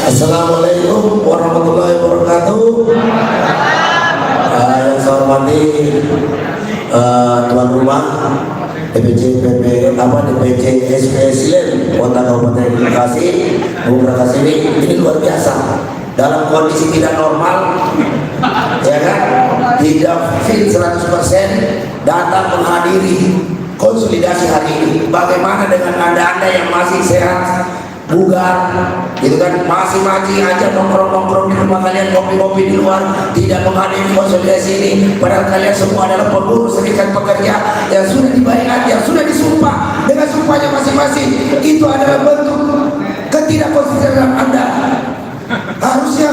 Assalamualaikum warahmatullahi wabarakatuh. Yang saya hormati tuan rumah DPC SPSILEN Kota Kabupaten Bekasi, Bung Rakasini, ini luar biasa. Dalam kondisi tidak normal, ya kan, tidak fit 100% datang menghadiri konsolidasi hari ini. Bagaimana dengan anda yang masih sehat, bugar, gitu kan, masih maji aja nongkrong di rumah kalian, kopi-kopi di luar, tidak menghadiri konsolidasi ini, padahal kalian semua adalah pengurus serikat pekerja yang sudah dibayar, yang sudah disumpah dengan sumpahnya masing-masing. Itu adalah bentuk ketidakkonsistenan anda. Harusnya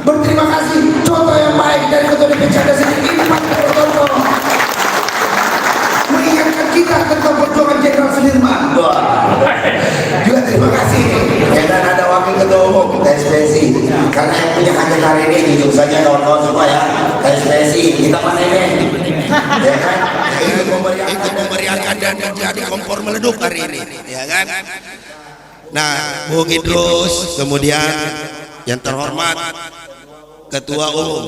berterima kasih. Contoh yang baik dari ketua DPC ada sini, ini Pak Contoh mengingatkan kita tentang perjuangan Jenderal Sudirman. Juga terima kasih. Dan ada wakil ketua umum KSPSI, karena yang punya hajat hari ini jujur saja kawan-kawan semua ya, KSPSI kita mana ini, ya kan, itu memberiakan dan menjadi kompor meleduk hari ini, ya kan. Nah, Bung Idrus, kemudian yang terhormat Ketua Umum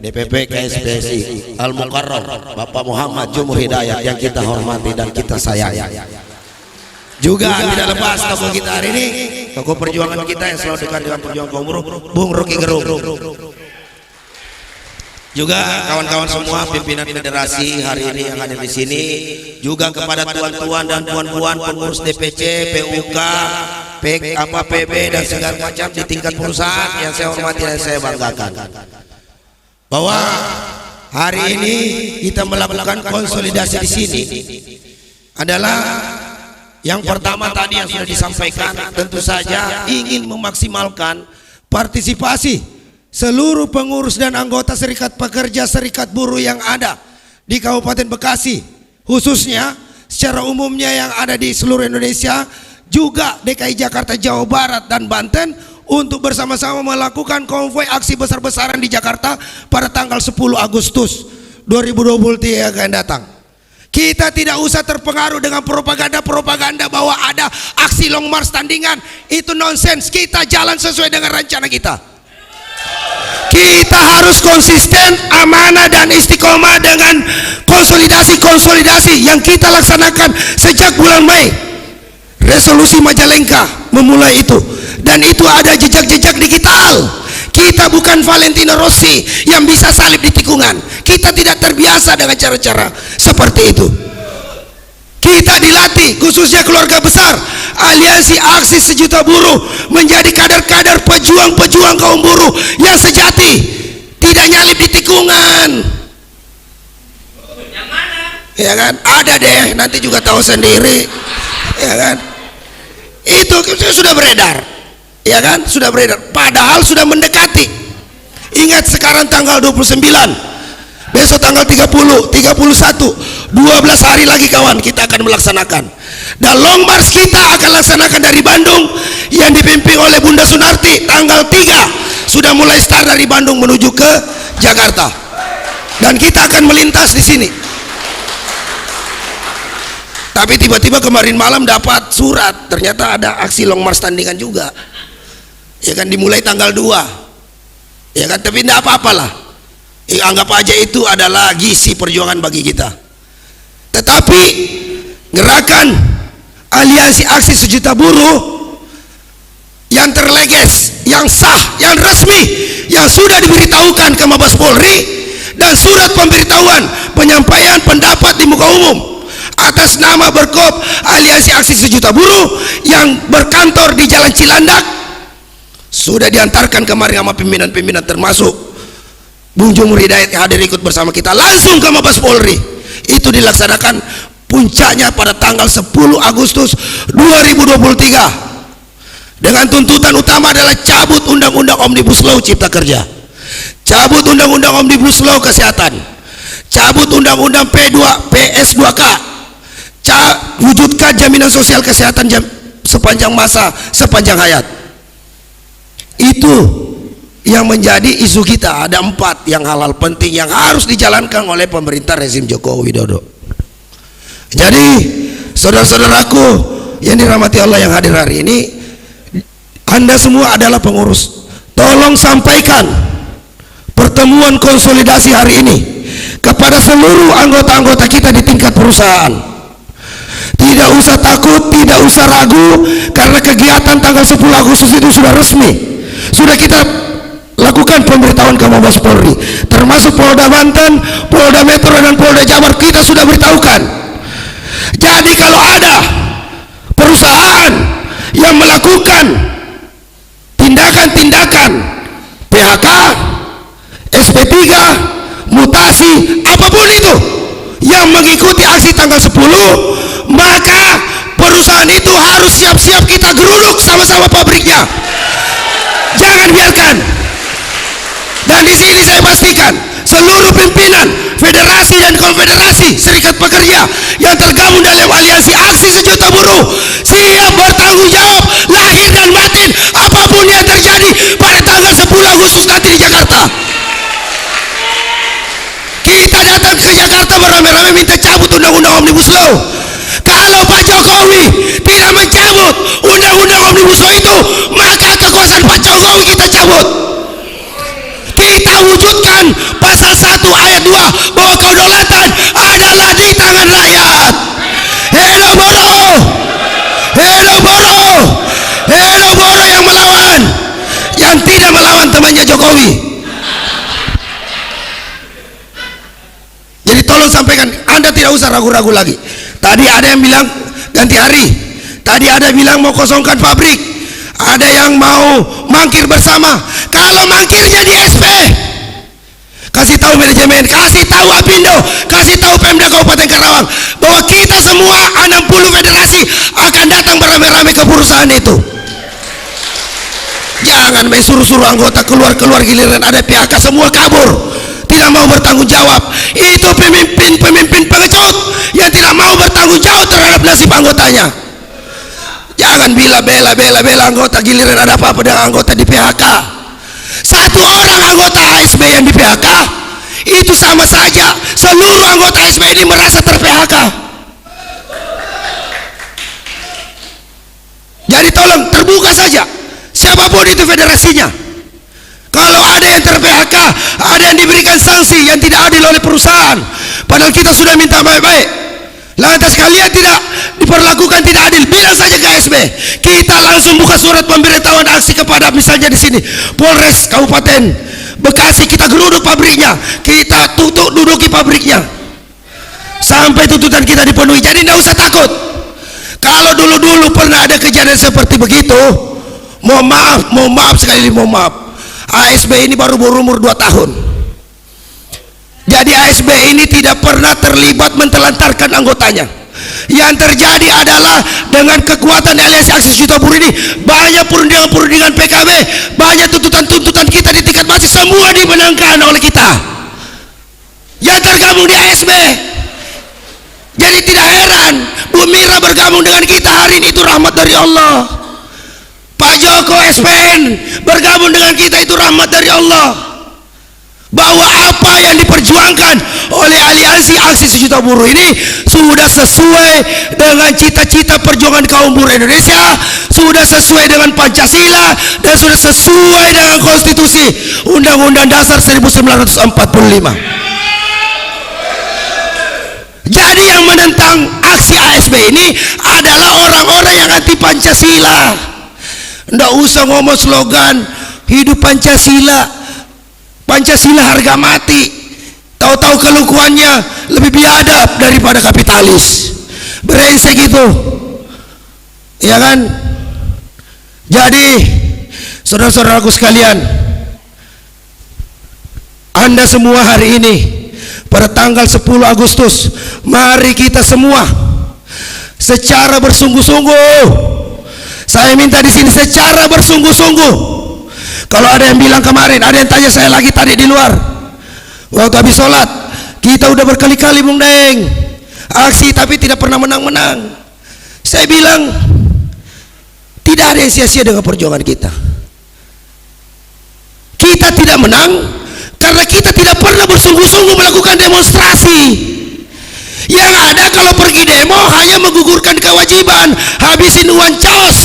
DPP KSPSI Al Mukarram Bapak Muhammad Jumur Hidayat yang kita hormati dan kita sayangi. Juga tidak lepas tokoh kita hari ini, tokoh perjuangan kita yang selalu dekat dengan perjuangan kaum buruh, Bung Rocky Gerung. Juga kawan-kawan semua pimpinan federasi hari ini yang hadir di sini, juga kepada tuan-tuan dan puan-puan pengurus DPC, PUK, PB dan segala macam di tingkat perusahaan yang saya hormati dan saya banggakan. Bahwa hari ini kita melakukan konsolidasi di sini adalah yang pertama tadi yang sudah disampaikan, tentu saja ingin memaksimalkan partisipasi seluruh pengurus dan anggota serikat pekerja, serikat buruh yang ada di Kabupaten Bekasi, khususnya secara umumnya yang ada di seluruh Indonesia, juga DKI Jakarta, Jawa Barat dan Banten, untuk bersama-sama melakukan konvoi aksi besar-besaran di Jakarta pada tanggal 10 Agustus 2023 yang akan datang. Kita tidak usah terpengaruh dengan propaganda bahwa ada aksi long march tandingan, itu nonsens. Kita jalan sesuai dengan rencana kita. Kita harus konsisten, amanah dan istiqomah dengan konsolidasi yang kita laksanakan sejak bulan Mei. Resolusi Majalengka memulai itu, dan itu ada jejak-jejak digital. Kita bukan Valentino Rossi yang bisa salib di tikungan. Kita tidak terbiasa dengan cara-cara seperti itu. Kita dilatih, khususnya keluarga besar Aliansi Aksi Sejuta Buruh, menjadi kader-kader pejuang-pejuang kaum buruh yang sejati, tidak nyalip di tikungan. Yang mana? Ya kan, ada deh, nanti juga tahu sendiri, ya kan. Itu sudah beredar, ya kan, sudah beredar. Padahal sudah mendekati. Ingat sekarang tanggal 29, besok tanggal 30, 31, 12 hari lagi kawan, kita akan melaksanakan. Dan long march kita akan laksanakan dari Bandung yang dipimpin oleh Bunda Sunarti. Tanggal 3 sudah mulai start dari Bandung menuju ke Jakarta. Dan kita akan melintas di sini. Tapi tiba-tiba kemarin malam dapat surat, ternyata ada aksi long march tandingan juga. Ya kan, dimulai tanggal 2. Ya kan, tapi tidak apa-apalah. Anggap aja itu adalah gizi perjuangan bagi kita. Tetapi gerakan Aliansi Aksi Sejuta Buruh yang terleges, yang sah, yang resmi, yang sudah diberitahukan ke Mabes Polri, dan surat pemberitahuan penyampaian pendapat di muka umum atas nama Berkop Aliansi Aksi Sejuta Buruh yang berkantor di Jalan Cilandak, sudah diantarkan kemarin sama pimpinan-pimpinan, termasuk Bung Jumur Hidayat yang hadir ikut bersama kita langsung ke Mabes Polri. Itu dilaksanakan puncaknya pada tanggal 10 Agustus 2023 dengan tuntutan utama adalah cabut Undang-Undang Omnibus Law Cipta Kerja, cabut Undang-Undang Omnibus Law Kesehatan, cabut Undang-Undang PS2K, wujudkan jaminan sosial kesehatan sepanjang masa, sepanjang hayat. Itu yang menjadi isu kita. Ada 4 yang halal penting yang harus dijalankan oleh pemerintah rezim Joko Widodo. Jadi saudara-saudaraku yang dirahmati Allah yang hadir hari ini, Anda semua adalah pengurus. Tolong sampaikan pertemuan konsolidasi hari ini kepada seluruh anggota-anggota kita di tingkat perusahaan. Tidak usah takut, tidak usah ragu, karena kegiatan tanggal 10 Agustus itu sudah resmi. Sudah kita lakukan pemberitahuan ke Mabes Polri, termasuk Polda Banten, Polda Metro dan Polda Jabar, kita sudah beritahukan. Jadi kalau ada perusahaan yang melakukan tindakan-tindakan PHK, SP3, mutasi, apapun itu yang mengikuti aksi tanggal 10, maka perusahaan itu harus siap-siap kita geruduk sama-sama pabriknya. Jangan biarkan. Dan di sini saya pastikan seluruh pimpinan federasi dan konfederasi serikat pekerja yang tergabung dalam aliansi aksi sejuta buruh siap bertanggung jawab lahir dan batin apapun yang terjadi pada tanggal 10 Agustus nanti di Jakarta. Kita datang ke Jakarta beramai-ramai minta cabut undang-undang Omnibus Law. Kalau Pak Jokowi tidak mencabut undang-undang Omnibus Law itu, maka kekuasaan Pak Jokowi kita cabut. Kita wujudkan pasal 1 ayat 2 bahwa kedaulatan adalah di tangan rakyat. Hello buruh, hello buruh, hello buruh yang melawan, yang tidak melawan temannya Jokowi. Jadi tolong sampaikan, Anda tidak usah ragu-ragu lagi. Tadi ada yang bilang ganti hari, tadi ada yang bilang mau kosongkan pabrik, ada yang mau mangkir bersama. Kalau mangkir jadi SP, kasih tahu manajemen, kasih tahu Apindo, kasih tahu Pemda Kabupaten Karawang bahwa kita semua 60 federasi akan datang beramai-ramai ke perusahaan itu. Jangan main suruh-suruh anggota keluar-keluar, giliran ada PHK semua kabur, tidak mau bertanggung jawab. Itu pemimpin pengecut yang tidak mau bertanggung jawab terhadap nasib anggotanya. Jangan bela anggota, giliran ada apa-apa dengan anggota di PHK. Satu orang anggota ASB yang di PHK itu sama saja seluruh anggota ASB ini merasa ter-PHK. Jadi tolong terbuka saja, siapapun itu federasinya. Kalau ada yang ter-PHK, ada yang diberikan sanksi yang tidak adil oleh perusahaan, padahal kita sudah minta baik-baik, lantas kalian tidak diperlakukan tidak adil, bilang saja ke ASB. Kita langsung buka surat pemberitahuan aksi kepada misalnya di sini Polres Kabupaten Bekasi, kita geruduk pabriknya, kita duduki pabriknya sampai tuntutan kita dipenuhi. Jadi tidak usah takut. Kalau dulu-dulu pernah ada kejadian seperti begitu, mohon maaf sekali lagi, mohon maaf. ASB ini baru berumur 2 tahun. Jadi ASB ini tidak pernah terlibat mentelantarkan anggotanya. Yang terjadi adalah dengan kekuatan aliansi aksi sejuta buruh ini, banyak perundingan PKB, banyak tuntutan-tuntutan kita di tingkat masjid, semua dimenangkan oleh kita yang tergabung di ASB. Jadi tidak heran Bu Mira bergabung dengan kita hari ini, itu rahmat dari Allah. Pak Joko SPN bergabung dengan kita, itu rahmat dari Allah. Bahwa apa yang diperjuangkan oleh aliansi aksi sejuta buruh ini sudah sesuai dengan cita-cita perjuangan kaum buruh Indonesia, sudah sesuai dengan Pancasila, dan sudah sesuai dengan konstitusi Undang-Undang Dasar 1945. Jadi yang menentang aksi ASB ini adalah orang-orang yang anti Pancasila. Nggak usah ngomong slogan hidup Pancasila, Pancasila harga mati, tahu-tahu kelukuannya lebih biadab daripada kapitalis, brengsek gitu, ya kan? Jadi saudara-saudaraku sekalian, Anda semua hari ini pada tanggal 10 Agustus, mari kita semua secara bersungguh-sungguh, saya minta di sini secara bersungguh-sungguh. Kalau ada yang bilang kemarin, ada yang tanya saya lagi tadi di luar waktu habis sholat, kita udah berkali-kali Bung Deng aksi tapi tidak pernah menang-menang. Saya bilang tidak ada yang sia-sia dengan perjuangan kita. Kita tidak menang karena kita tidak pernah bersungguh-sungguh melakukan demonstrasi. Yang ada kalau pergi demo hanya menggugurkan kewajiban, habisin uang cos.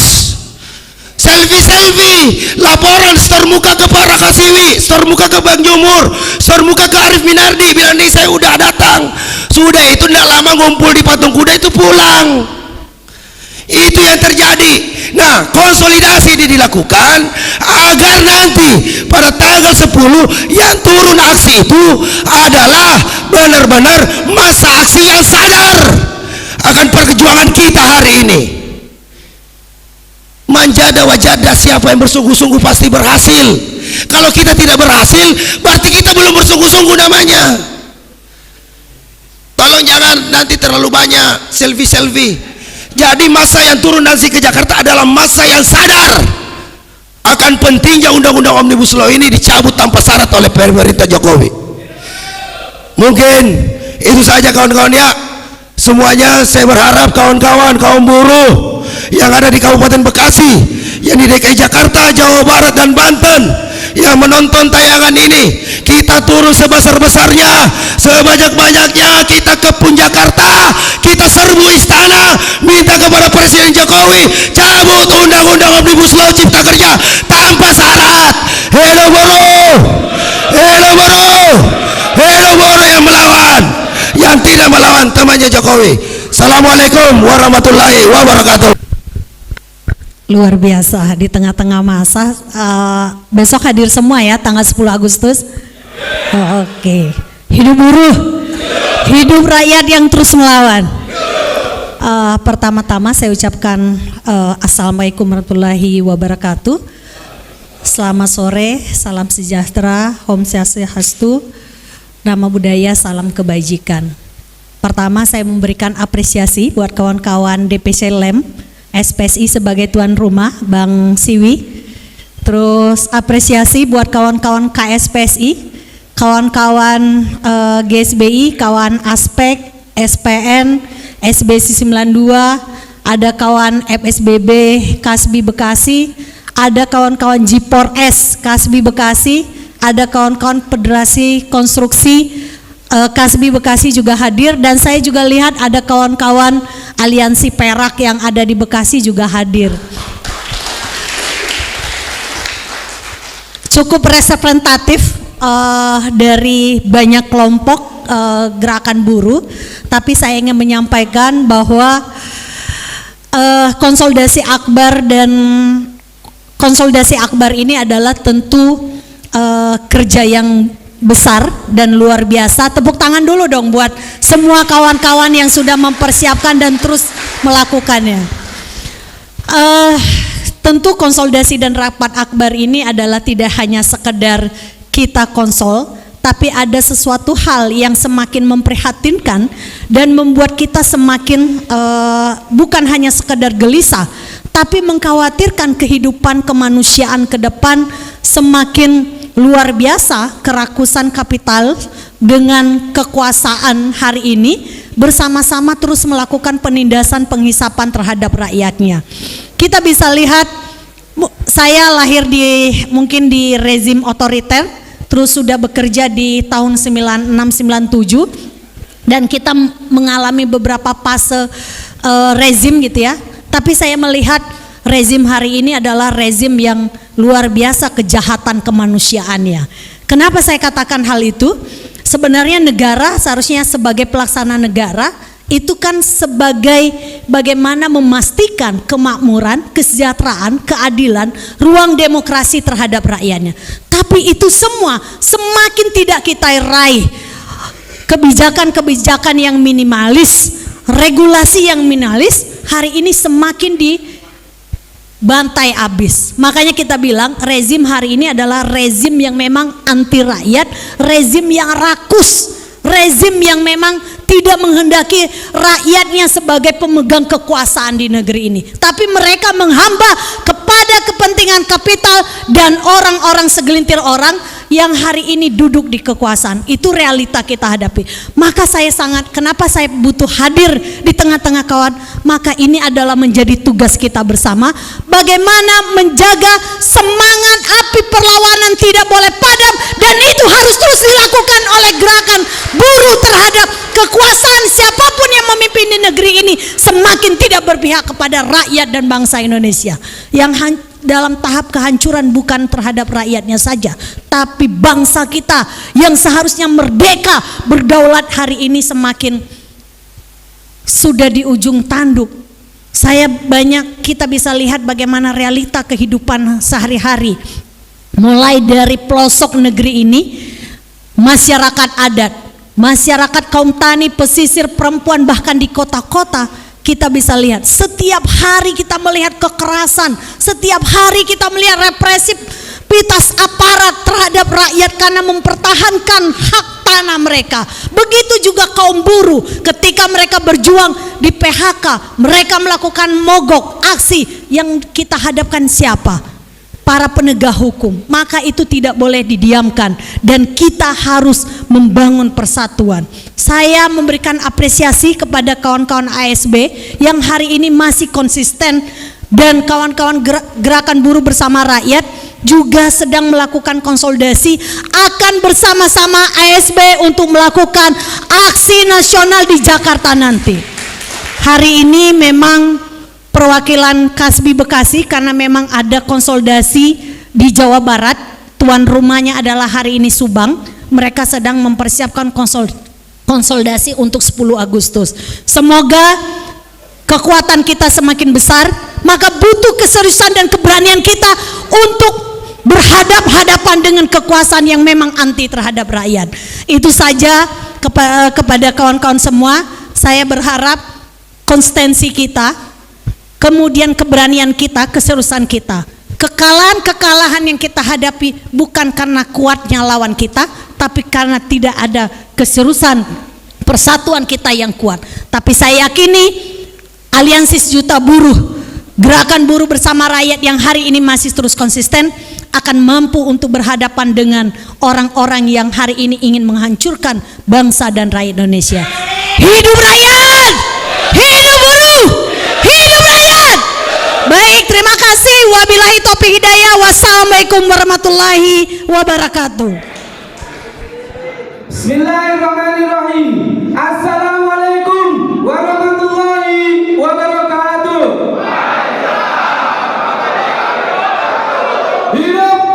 selfie, laporan store muka ke Pak Rakasiwi, store muka ke Bang Jumur, store muka ke Arif Minardi, bilang nih saya udah datang. Sudah itu tidak lama ngumpul di patung kuda itu pulang. Itu yang terjadi. Nah, konsolidasi ini dilakukan agar nanti pada tanggal 10 yang turun aksi itu adalah benar-benar masa aksi yang sadar akan perjuangan kita hari ini. Manjada wajada, siapa yang bersungguh-sungguh pasti berhasil. Kalau kita tidak berhasil, berarti kita belum bersungguh-sungguh namanya. Tolong jangan nanti terlalu banyak selfie. Jadi masa yang turun nanti ke Jakarta adalah masa yang sadar akan pentingnya undang-undang Omnibus Law ini dicabut tanpa syarat oleh pemerintah Jokowi. Mungkin itu saja kawan-kawan ya. Semuanya saya berharap kawan-kawan kaum buruh yang ada di Kabupaten Bekasi, yang di DKI Jakarta, Jawa Barat dan Banten yang menonton tayangan ini, kita turun sebesar-besarnya, sebanyak-banyaknya, kita ke Pun Jakarta, kita serbu istana, minta kepada Presiden Jokowi cabut undang-undang Omnibus Law Cipta Kerja tanpa syarat. Hello buruh, hello buruh, hello buruh yang melawan, yang tidak melawan temannya Jokowi. Assalamualaikum warahmatullahi wabarakatuh. Luar biasa di tengah-tengah masa. Besok hadir semua ya tanggal 10 Agustus. Oke. Hidup buruh, hidup rakyat yang terus melawan. Pertama-tama saya ucapkan Assalamualaikum warahmatullahi wabarakatuh. Selamat sore, salam sejahtera, Om Swastiastu, Nama Budaya, salam kebajikan. Pertama saya memberikan apresiasi buat kawan-kawan DPC LEM, SPSI sebagai tuan rumah, Bang Siwi. Terus apresiasi buat kawan-kawan KSPSI, kawan-kawan GSBI, kawan Aspek, SPN, SBC 92, ada kawan FSBB Kasbi Bekasi, ada kawan-kawan G4S Kasbi Bekasi, ada kawan-kawan Federasi Konstruksi Kasbi Bekasi juga hadir, dan saya juga lihat ada kawan-kawan Aliansi Perak yang ada di Bekasi juga hadir. Cukup representatif dari banyak kelompok gerakan buruh, tapi saya ingin menyampaikan bahwa konsolidasi akbar ini adalah tentu kerja yang besar dan luar biasa. Tepuk tangan dulu dong buat semua kawan-kawan yang sudah mempersiapkan dan terus melakukannya. Tentu konsolidasi dan rapat akbar ini adalah tidak hanya sekedar kita konsol, tapi ada sesuatu hal yang semakin memprihatinkan dan membuat kita semakin bukan hanya sekedar gelisah, tapi mengkhawatirkan kehidupan kemanusiaan ke depan semakin luar biasa. Kerakusan kapital dengan kekuasaan hari ini bersama-sama terus melakukan penindasan penghisapan terhadap rakyatnya. Kita bisa lihat, saya lahir mungkin di rezim otoriter, terus sudah bekerja di tahun 96-97, dan kita mengalami beberapa fase rezim gitu ya. Tapi saya melihat rezim hari ini adalah rezim yang luar biasa kejahatan kemanusiaannya. Kenapa saya katakan hal itu? Sebenarnya negara seharusnya sebagai pelaksana negara itu kan sebagai bagaimana memastikan kemakmuran, kesejahteraan, keadilan, ruang demokrasi terhadap rakyatnya. Tapi itu semua semakin tidak kita raih. Kebijakan-kebijakan yang minimalis, regulasi yang minimalis hari ini semakin dibantai habis. Makanya kita bilang rezim hari ini adalah rezim yang memang anti rakyat, rezim yang rakus, rezim yang memang tidak menghendaki rakyatnya sebagai pemegang kekuasaan di negeri ini, tapi mereka menghamba kepada kepentingan kapital dan orang-orang segelintir orang yang hari ini duduk di kekuasaan. Itu realita kita hadapi. Maka kenapa saya butuh hadir di tengah-tengah kawan? Maka ini adalah menjadi tugas kita bersama, bagaimana menjaga semangat api perlawanan tidak boleh padam, dan itu harus terus dilakukan oleh gerakan buruh terhadap kekuasaan siapapun yang memimpin di negeri ini semakin tidak berpihak kepada rakyat dan bangsa Indonesia. dalam tahap kehancuran bukan terhadap rakyatnya saja, tapi bangsa kita yang seharusnya merdeka berdaulat hari ini semakin sudah di ujung tanduk. Kita bisa lihat bagaimana realita kehidupan sehari-hari. Mulai dari pelosok negeri ini, masyarakat adat, masyarakat kaum tani, pesisir, perempuan, bahkan di kota-kota, kita bisa lihat setiap hari kita melihat kekerasan, setiap hari kita melihat represivitas aparat terhadap rakyat karena mempertahankan hak tanah mereka. Begitu juga kaum buruh, ketika mereka berjuang di PHK, mereka melakukan mogok, aksi yang kita hadapkan siapa? Para penegak hukum. Maka itu tidak boleh didiamkan dan kita harus membangun persatuan. Saya memberikan apresiasi kepada kawan-kawan ASB yang hari ini masih konsisten, dan kawan-kawan gerakan buruh bersama rakyat juga sedang melakukan konsolidasi, akan bersama-sama ASB untuk melakukan aksi nasional di Jakarta nanti. Hari ini memang perwakilan Kasbi Bekasi, karena memang ada konsolidasi di Jawa Barat, tuan rumahnya adalah hari ini Subang. Mereka sedang mempersiapkan konsolidasi untuk 10 Agustus. Semoga kekuatan kita semakin besar, maka butuh keseriusan dan keberanian kita untuk berhadap-hadapan dengan kekuasaan yang memang anti terhadap rakyat. Itu saja kepada kawan-kawan semua. Saya berharap konsistensi kita, kemudian keberanian kita, keseriusan kita. Kekalahan-kekalahan yang kita hadapi bukan karena kuatnya lawan kita, tapi karena tidak ada keseriusan persatuan kita yang kuat. Tapi saya yakini Aliansi Sejuta Buruh, gerakan buruh bersama rakyat yang hari ini masih terus konsisten, akan mampu untuk berhadapan dengan orang-orang yang hari ini ingin menghancurkan bangsa dan rakyat Indonesia. Hidup rakyat! Hidup buruh! Hidup rakyat! Baik, terima kasih. Wabillahi taufiq hidayah. Wassalamualaikum warahmatullahi wabarakatuh. Bismillahirrahmanirrahim. Assalamualaikum warahmatullahi wabarakatuh. Hidup